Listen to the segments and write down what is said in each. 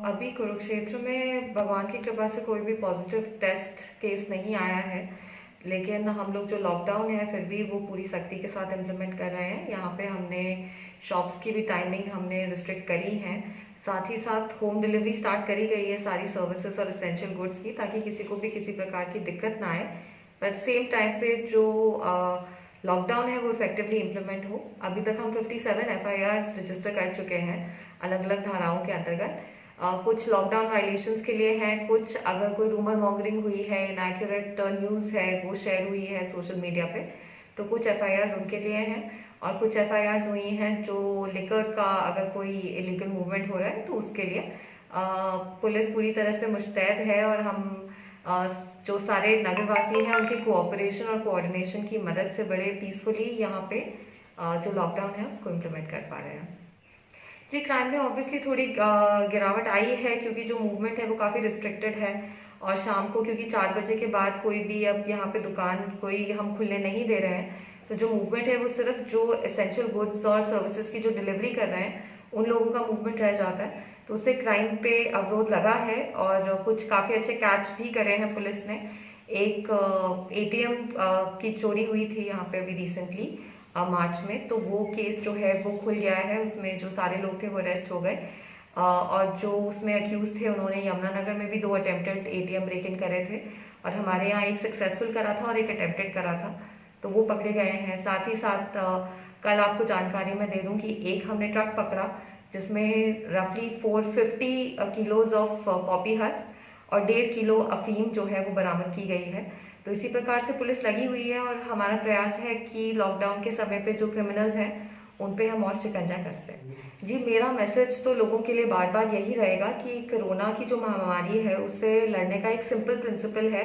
अभी कुरुक्षेत्र में भगवान की कृपा से कोई भी पॉजिटिव टेस्ट केस नहीं आया है, लेकिन हम लोग जो लॉकडाउन है फिर भी वो पूरी सख्ती के साथ इम्प्लीमेंट कर रहे हैं। यहाँ पे हमने शॉप्स की भी टाइमिंग हमने रिस्ट्रिक्ट करी है। साथ ही साथ होम डिलीवरी स्टार्ट करी गई है सारी सर्विसेज और एसेंशियल गुड्स की, ताकि किसी को भी किसी प्रकार की दिक्कत ना आए। पर सेम टाइम पे जो लॉकडाउन है वो इफेक्टिवली इम्प्लीमेंट हो। अभी तक हम 57 एफआईआर रजिस्टर कर चुके हैं अलग अलग धाराओं के अंतर्गत। कुछ लॉकडाउन वायलेशंस के लिए हैं, कुछ अगर कोई रूमर मॉन्गरिंग हुई है, इनएक्यूरेट न्यूज़ है वो शेयर हुई है सोशल मीडिया पे, तो कुछ एफआईआर उनके लिए हैं। और कुछ एफआईआर हुई हैं जो लिकर का अगर कोई इलीगल मूवमेंट हो रहा है तो उसके लिए पुलिस पूरी तरह से मुस्तैद है। और हम जो सारे नगरवासी हैं उनकी कोऑपरेशन और कोऑर्डिनेशन की मदद से बड़े पीसफुली यहाँ पे जो लॉकडाउन है उसको इम्प्लीमेंट कर पा रहे हैं। जी, क्राइम में ऑब्वियसली थोड़ी गिरावट आई है, क्योंकि जो मूवमेंट है वो काफ़ी रिस्ट्रिक्टेड है। और शाम को क्योंकि 4 बजे के बाद कोई भी अब यहाँ पे दुकान कोई हम खुलने नहीं दे रहे हैं, तो जो मूवमेंट है वो सिर्फ जो एसेंशियल गुड्स और सर्विसेज की जो डिलीवरी कर रहे हैं उन लोगों का मूवमेंट रह जाता है। तो उससे क्राइम पे अवरोध लगा है और कुछ काफ़ी अच्छे कैच भी करे हैं पुलिस ने। एक एटीएम की चोरी हुई थी यहाँ पे अभी रिसेंटली मार्च में, तो वो केस जो है वो खुल गया है। उसमें जो सारे लोग थे वो अरेस्ट हो गए। और जो उसमें अक्यूज थे उन्होंने यमुनानगर में भी 2 अटेम्प्टेड एटीएम ब्रेक इन करे थे, और हमारे यहाँ एक सक्सेसफुल करा था और एक अटेम्प्टेड करा था, तो वो पकड़े गए हैं। साथ ही साथ कल आपको जानकारी मैं दे दूं कि एक हमने ट्रक पकड़ा जिसमें रफली 450 किलोज ऑफ पॉपी हस्क और 1.5 किलो अफीम जो है वो बरामद की गई है। तो इसी प्रकार से पुलिस लगी हुई है और हमारा प्रयास है कि लॉकडाउन के समय पे जो क्रिमिनल्स हैं उन पे हम और शिकंजा कसते हैं। जी, मेरा मैसेज तो लोगों के लिए बार बार यही रहेगा कि कोरोना की जो महामारी है उससे लड़ने का एक सिंपल प्रिंसिपल है,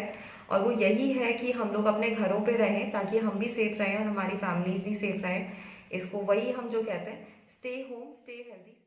और वो यही है कि हम लोग अपने घरों पे रहें ताकि हम भी सेफ रहें और हमारी फैमिलीज भी सेफ रहें। इसको वही हम जो कहते हैं, स्टे होम स्टे हेल्दी।